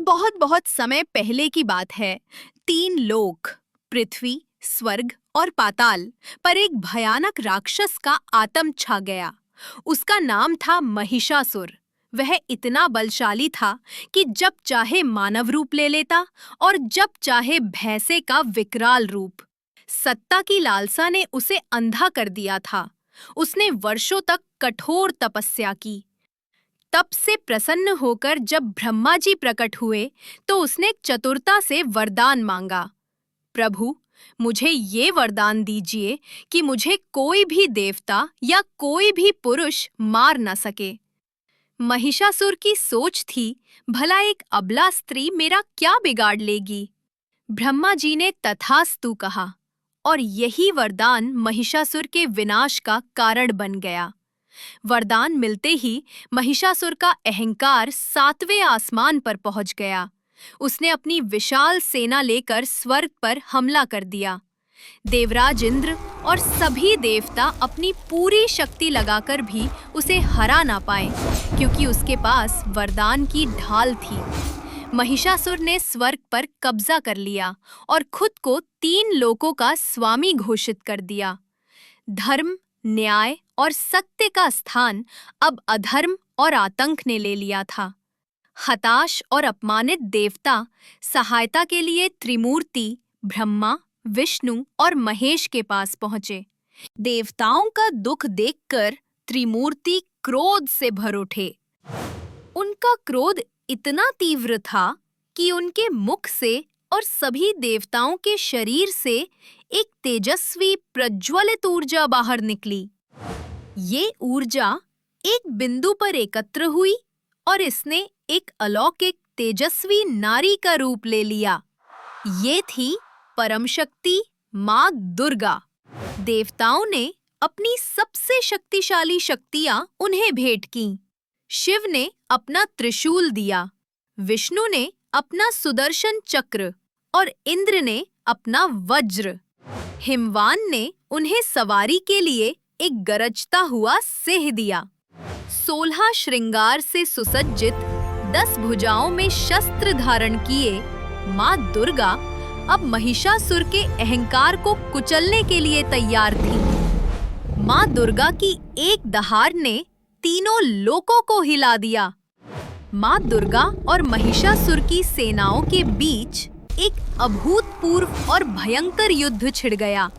बहुत बहुत समय पहले की बात है। तीन लोक, पृथ्वी, स्वर्ग और पाताल पर एक भयानक राक्षस का आतंक छा गया। उसका नाम था महिषासुर। वह इतना बलशाली था कि जब चाहे मानव रूप ले लेता और जब चाहे भैंसे का विकराल रूप। सत्ता की लालसा ने उसे अंधा कर दिया था। उसने वर्षों तक कठोर तपस्या की। तप से प्रसन्न होकर जब ब्रह्मा जी प्रकट हुए तो उसने चतुरता से वरदान मांगा। प्रभु, मुझे ये वरदान दीजिए कि मुझे कोई भी देवता या कोई भी पुरुष मार न सके। महिषासुर की सोच थी, भला एक अबला स्त्री मेरा क्या बिगाड़ लेगी। ब्रह्मा जी ने तथास्तु कहा और यही वरदान महिषासुर के विनाश का कारण बन गया। वरदान मिलते ही महिषासुर का अहंकार 7वें आसमान पर पहुंच गया। उसने अपनी विशाल सेना लेकर स्वर्ग पर हमला कर दिया। देवराज इंद्र और सभी देवता अपनी पूरी शक्ति लगाकर भी उसे हरा ना पाए, क्योंकि उसके पास वरदान की ढाल थी। महिषासुर ने स्वर्ग पर कब्जा कर लिया और खुद को 3 लोकों का स्वामी घोषित कर दिया। धर्म, न्याय और सत्य का स्थान अब अधर्म और आतंक ने ले लिया था। हताश और अपमानित देवता सहायता के लिए त्रिमूर्ति ब्रह्मा, विष्णु और महेश के पास पहुंचे। देवताओं का दुख देखकर त्रिमूर्ति क्रोध से भर उठे। उनका क्रोध इतना तीव्र था कि उनके मुख से और सभी देवताओं के शरीर से एक तेजस्वी प्रज्वलित ऊर्जा बाहर निकली। ये ऊर्जा एक बिंदु पर एकत्र हुई और इसने एक अलौकिक तेजस्वी नारी का रूप ले लिया। ये थी परम शक्ति माँ दुर्गा। देवताओं ने अपनी सबसे शक्तिशाली शक्तियां उन्हें भेंट कीं। शिव ने अपना त्रिशूल दिया, विष्णु ने अपना सुदर्शन चक्र और इंद्र ने अपना वज्र। हिमवान ने उन्हें सवारी के लिए एक गरजता हुआ सिंह दिया। 16 श्रृंगार से सुसज्जित 10 भुजाओं में शस्त्र धारण किए माँ दुर्गा अब महिषासुर के अहंकार को कुचलने के लिए तैयार थी। माँ दुर्गा की एक दहाड़ ने तीनों लोकों को हिला दिया। माँ दुर्गा और महिषासुर की सेनाओं के बीच एक अभूतपूर्व और भयंकर युद्ध छिड़ गया।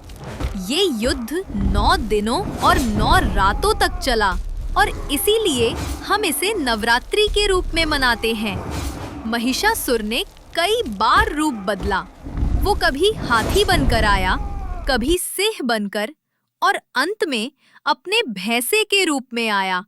ये युद्ध 9 दिनों और 9 रातों तक चला और इसीलिए हम इसे नवरात्रि के रूप में मनाते हैं। महिषासुर ने कई बार रूप बदला। वो कभी हाथी बनकर आया, कभी सिंह बनकर और अंत में अपने भैंसे के रूप में आया।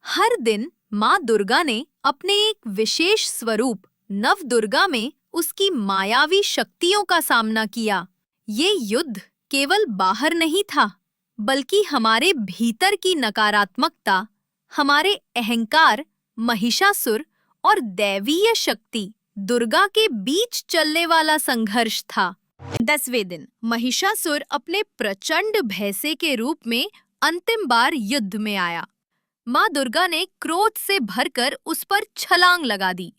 हर दिन माँ दुर्गा ने अपने एक विशेष स्वरूप नवदुर्गा में उसकी मायावी शक्तियों का सामना किया। ये युद्ध केवल बाहर नहीं था, बल्कि हमारे भीतर की नकारात्मकता, हमारे अहंकार महिषासुर और दैवीय शक्ति दुर्गा के बीच चलने वाला संघर्ष था। 10वें दिन महिषासुर अपने प्रचंड भैंसे के रूप में अंतिम बार युद्ध में आया। माँ दुर्गा ने क्रोध से भरकर उस पर छलांग लगा दी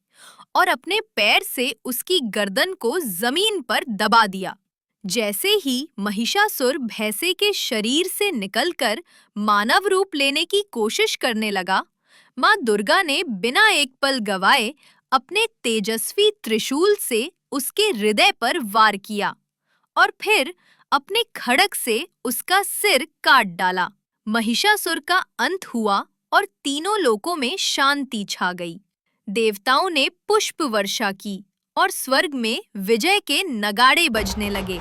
और अपने पैर से उसकी गर्दन को जमीन पर दबा दिया। जैसे ही महिषासुर भैंसे के शरीर से निकलकर मानव रूप लेने की कोशिश करने लगा, माँ दुर्गा ने बिना एक पल गवाए अपने तेजस्वी त्रिशूल से उसके हृदय पर वार किया और फिर अपने खड्ग से उसका सिर काट डाला। महिषासुर का अंत हुआ और तीनों लोकों में शांति छा गई। देवताओं ने पुष्प वर्षा की और स्वर्ग में विजय के नगाड़े बजने लगे।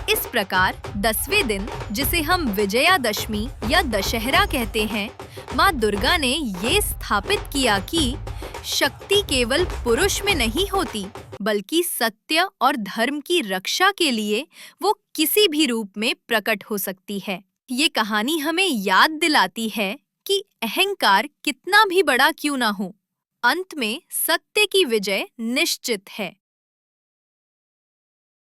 इस प्रकार 10वें दिन, जिसे हम विजयादशमी या दशहरा कहते हैं, माँ दुर्गा ने ये स्थापित किया कि शक्ति केवल पुरुष में नहीं होती, बल्कि सत्य और धर्म की रक्षा के लिए वो किसी भी रूप में प्रकट हो सकती है। ये कहानी हमें याद दिलाती है कि अहंकार कितना भी बड़ा क्यों ना हो, अंत में सत्य की विजय निश्चित है।